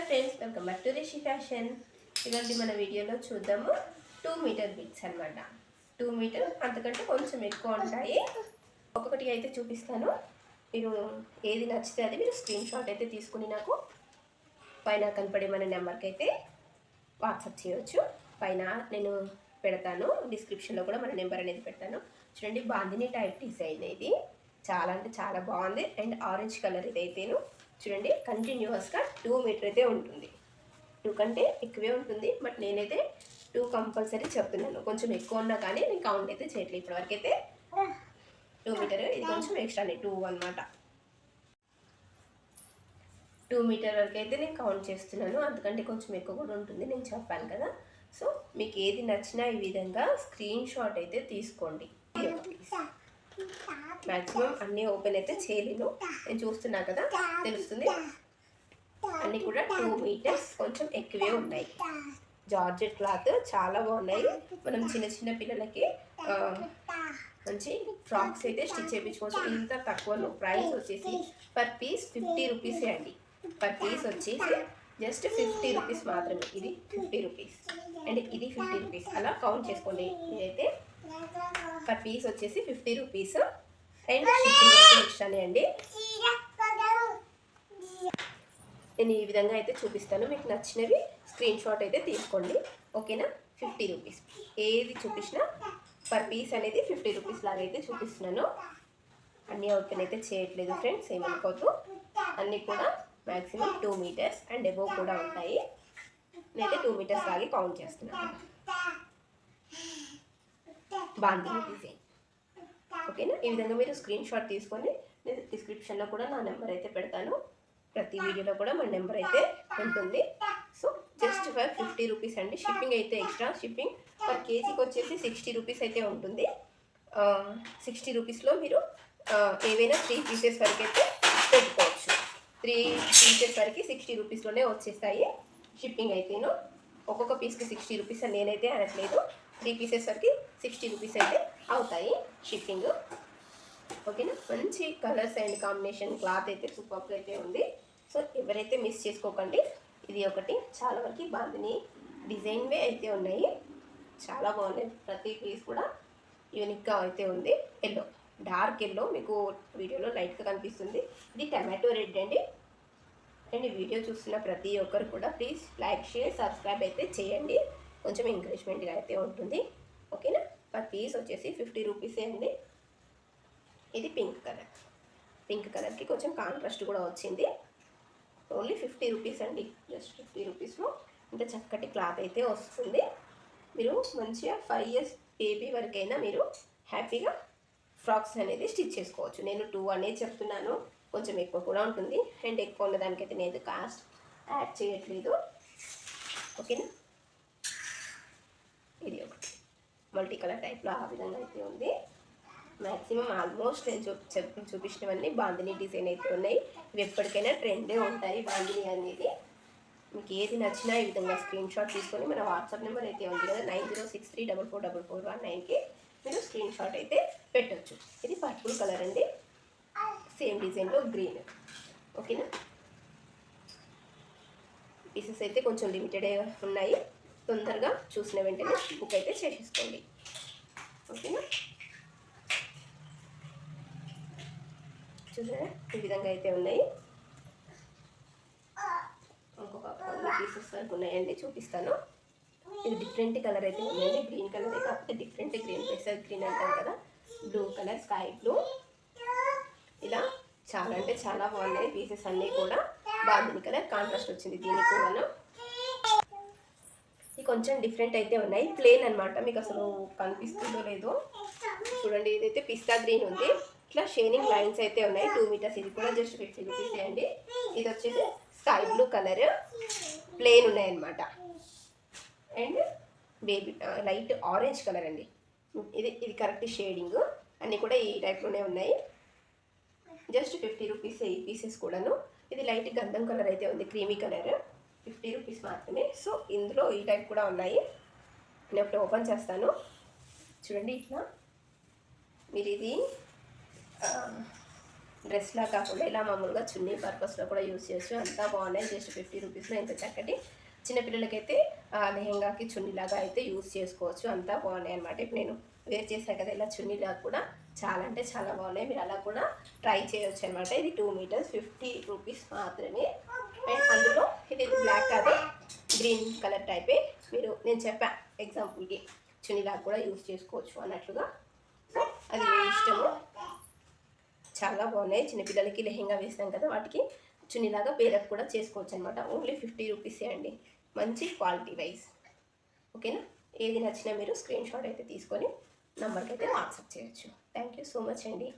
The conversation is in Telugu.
Friends, welcome back to Rishi fashion. ఇలాంటి మన వీడియోలో చూద్దాము 2 మీటర్ బిట్స్ అనమాట. 2 మీటర్ అంతకంటే కొంచెం ఎక్కువ ఉంటాయి. ఒక్కొక్కటి అయితే చూపిస్తాను. మీరు ఏది నచ్చితే అది మీరు స్క్రీన్ షాట్ అయితే తీసుకుని నాకు పైన కనపడే మన నెంబర్కి అయితే వాట్సాప్ చేయవచ్చు. పైన నేను పెడతాను, డిస్క్రిప్షన్లో కూడా మన నెంబర్ అనేది పెడతాను. చూడండి, బాందిని టైప్ డిజైన్ ఇది చాలా అంటే చాలా బాగుంది. అండ్ ఆరెంజ్ కలర్ ఇదైతేను చూడండి, కంటిన్యూస్గా 2 మీటర్ అయితే ఉంటుంది. 2 కంటే ఎక్కువే ఉంటుంది, బట్ నేనైతే 2 కంపల్సరీ చెప్తున్నాను. కొంచెం ఎక్కువ ఉన్నా కానీ నేను కౌంట్ అయితే చేయట్లేదు ఇప్పటివరకు అయితే. 2 మీటర్, ఇది కొంచెం ఎక్స్ట్రానే 2 అనమాట. 2 మీటర్ వరకు అయితే నేను కౌంట్ చేస్తున్నాను, అందుకంటే కొంచెం ఎక్కువ కూడా ఉంటుంది, నేను చెప్పాను కదా. సో మీకు ఏది నచ్చినా ఈ విధంగా స్క్రీన్ షాట్ అయితే తీసుకోండి. మ్యాక్సిమం అన్నీ ఓపెన్ అయితే చేయలేను, నేను చూస్తున్నా కదా తెలుస్తుంది. అన్నీ కూడా 2 మీటర్స్ కొంచెం ఎక్కువే ఉన్నాయి. జార్జెట్ క్లాత్ చాలా బాగున్నాయి. మనం చిన్న చిన్న పిల్లలకి మంచి ఫ్రాక్స్ అయితే స్టిచ్ చేయించుకోవచ్చు. ఇంత తక్కువలో ప్రైస్ వచ్చేసి పర్ పీస్ 50 రూపీసే అండి. పర్ పీస్ వచ్చేసి జస్ట్ 50 రూపీస్ మాత్రమే. ఇది 50 రూపీస్ అండ్ ఇది 50 రూపీస్, అలా కౌంట్ చేసుకోండి. ఇదైతే పర్ పీస్ వచ్చేసి 50 రూపీస్ అండ్ షిప్పింగ్ అయితే ఎక్స్ట్రానే అండి. నేను ఈ విధంగా అయితే చూపిస్తాను, మీకు నచ్చినవి స్క్రీన్ షాట్ అయితే తీసుకోండి, ఓకేనా. 50 రూపీస్ ఏది చూపించినా పర్ పీస్ అనేది 50 రూపీస్ లాగా అయితే చూపిస్తున్నాను. అన్నీ ఓపెన్ అయితే చేయట్లేదు ఫ్రెండ్స్, ఏమనుకోవద్దు. అన్నీ కూడా మ్యాక్సిమం 2 మీటర్స్ అండ్ ఎబోవ్ కూడా ఉంటాయి. నేనైతే 2 మీటర్స్ లాగే కౌంట్ చేస్తున్నాను. బాందిని డిజైన్, ఓకేనా. ఈ విధంగా మీరు స్క్రీన్ షాట్ తీసుకొని నేను డిస్క్రిప్షన్లో కూడా నా నెంబర్ అయితే పెడతాను. ప్రతి వీడియోలో కూడా మన నెంబర్ అయితే ఉంటుంది. సో జస్ట్ ఫర్ 50 రూపీస్ అండి. షిప్పింగ్ అయితే ఎక్స్ట్రా. షిప్పింగ్ పర్ కేజీకి వచ్చేసి 60 రూపీస్ అయితే ఉంటుంది. 60 రూపీస్లో మీరు ఏవైనా 3 పీసెస్ వరకు అయితే పెట్టుకోవచ్చు. 3 పీసెస్ వరకు 60 రూపీస్లోనే వచ్చేస్తాయి. షిప్పింగ్ అయితేను ఒక్కొక్క పీస్కి 60 రూపీస్ అని నేనైతే అనట్లేదు. 3 పీసెస్ వరకు 60 రూపీస్ అయితే అవుతాయి షిప్పింగ్, ఓకేనా. మంచి కలర్స్ అండ్ కాంబినేషన్ క్లాత్ అయితే సూపర్గా అయితే ఉంది. సో ఎవరైతే మిస్ చేసుకోకండి. ఇది ఒకటి, చాలా వరకు బాందిని డిజైన్వే అయితే ఉన్నాయి, చాలా బాగున్నాయి. ప్రతి పీస్ కూడా యూనిక్గా అయితే ఉంది. ఎల్లో, డార్క్ ఎల్లో మీకు వీడియోలో లైట్గా కనిపిస్తుంది. ఇది టమాటో రెడ్ అండి. అండ్ వీడియో చూస్తున్న ప్రతి ఒక్కరు కూడా ప్లీజ్ లైక్, షేర్, సబ్స్క్రైబ్ అయితే చేయండి, కొంచెం ఎంకరేజ్మెంట్గా అయితే ఉంటుంది, ఓకేనా. పర్ పీస్ వచ్చేసి 50 రూపీసే అండి. ఇది పింక్ కలర్. పింక్ కలర్కి కొంచెం కాంట్రాస్ట్ కూడా వచ్చింది. ఓన్లీ 50 రూపీస్ అండి. జస్ట్ 50 రూపీస్లో ఇంత చక్కటి క్లాత్ అయితే వస్తుంది. మీరు మంచిగా 5 ఇయర్స్ బేబీ వరకైనా మీరు హ్యాపీగా ఫ్రాక్స్ అనేది స్టిచ్ చేసుకోవచ్చు. నేను 2 అనేది చెప్తున్నాను, కొంచెం ఎక్కువ కూడా ఉంటుంది. అండ్ ఎక్కువ ఉన్నదానికైతే నేను కాస్ట్ యాడ్ చేయట్లేదు, ఓకేనా. ఇది ఒకటి మల్టీ కలర్ టైప్లో ఆ విధంగా అయితే ఉంది. మ్యాక్సిమం ఆల్మోస్ట్ నేను చూపించినవన్నీ బాందిని డిజైన్ అయితే ఉన్నాయి. ఇవి ఎప్పటికైనా ట్రెండే ఉంటాయి బాందిని అనేది. మీకు ఏది నచ్చినా ఈ విధంగా స్క్రీన్ షాట్ తీసుకొని మన వాట్సాప్ నెంబర్ అయితే ఉంది కదా 9063444419కి మీరు స్క్రీన్ షాట్ అయితే పెట్టవచ్చు. ఇది పర్పుల్ కలర్ అండి, సేమ్ డిజైన్లో గ్రీన్, ఓకేనా. పీసెస్ అయితే కొంచెం లిమిటెడ్ ఉన్నాయి, తొందరగా చూసిన వెంటనే బుక్ అయితే చేసేసుకోండి, ఓకేనా. చూసారా, ఈ విధంగా అయితే ఉన్నాయి. ఇంకొక పీసెస్ వరకు ఉన్నాయండి, చూపిస్తాను. ఇది డిఫరెంట్ కలర్ అయితే ఉన్నాయండి. గ్రీన్ కలర్ అయితే కాకపోతే డిఫరెంట్ గ్రీన్, పెసర్ గ్రీన్ అంటారు కదా, బ్లూ కలర్, స్కై బ్లూ, ఇలా చాలా అంటే చాలా బాగున్నాయి పీసెస్ అన్నీ కూడా. బాందిని కలర్ కాంట్రాస్ట్ వచ్చింది దీనికి కూడాను. ఇది కొంచెం డిఫరెంట్ అయితే ఉన్నాయి, ప్లేన్ అనమాట. మీకు అసలు కనిపిస్తుందో లేదో చూడండి. ఇదైతే పిస్తా గ్రీన్ ఉంది, ఇట్లా షేనింగ్ లైన్స్ అయితే ఉన్నాయి. 2 మీటర్స్, ఇది కూడా జస్ట్ 50 రూపీసే అండి. ఇది వచ్చేసి స్కై బ్లూ కలర్, ప్లేన్ ఉన్నాయన్నమాట. And baby light orange colour అండి. ఇది కరెక్ట్ షేడింగ్. అన్నీ కూడా ఈ టైప్లోనే ఉన్నాయి. జస్ట్ 50 రూపీస్ ఈ పీసెస్ కూడాను. ఇది లైట్ గంధం కలర్ అయితే ఉంది, క్రీమీ కలర్, 50 రూపీస్ మాత్రమే. సో ఇందులో ఈ టైప్ కూడా ఉన్నాయి. నేను ఒకటి ఓపెన్ చేస్తాను చూడండి. ఇట్లా మీరు ఇది డ్రెస్లా కాకుండా ఇలా మామూలుగా చున్నీ పర్పస్లో కూడా యూస్ చేయొచ్చు. అంతా బాగున్నాయి. జస్ట్ 50 రూపీస్లో ఇంత చక్కటి చిన్నపిల్లలకైతే లెహెంగాకి చున్నీలాగా అయితే యూస్ చేసుకోవచ్చు. అంతా బాగున్నాయి అనమాట. ఇప్పుడు నేను వేర్ చేశాను కదా ఇలా చున్నీలాగా కూడా చాలా అంటే చాలా బాగున్నాయి. మీరు అలా కూడా ట్రై చేయొచ్చు అనమాట. ఇది 2 మీటర్స్ 50 రూపీస్ మాత్రమే. అండ్ అందులో ఇది బ్లాక్ కాదు గ్రీన్ కలర్ టైపే. మీరు నేను చెప్పా ఎగ్జాంపుల్కి చున్నీలాగా కూడా యూస్ చేసుకోవచ్చు అన్నట్లుగా. సో అది మీ ఇష్టము. చాలా బాగున్నాయి. చిన్నపిల్లలకి లెహెంగా వేస్తాం కదా వాటికి చున్నీలాగా పేరప్ కూడా చేసుకోవచ్చు అనమాట. ఓన్లీ 50 రూపీసే అండి. మంచి క్వాలిటీ వైజ్. ఓకేనా? ఏది నచ్చినా మీరు స్క్రీన్ షాట్ అయితే తీసుకొని నంబర్కి అయితే వాట్సాప్ చేయొచ్చు. థ్యాంక్ యూ సో మచ్ అండి.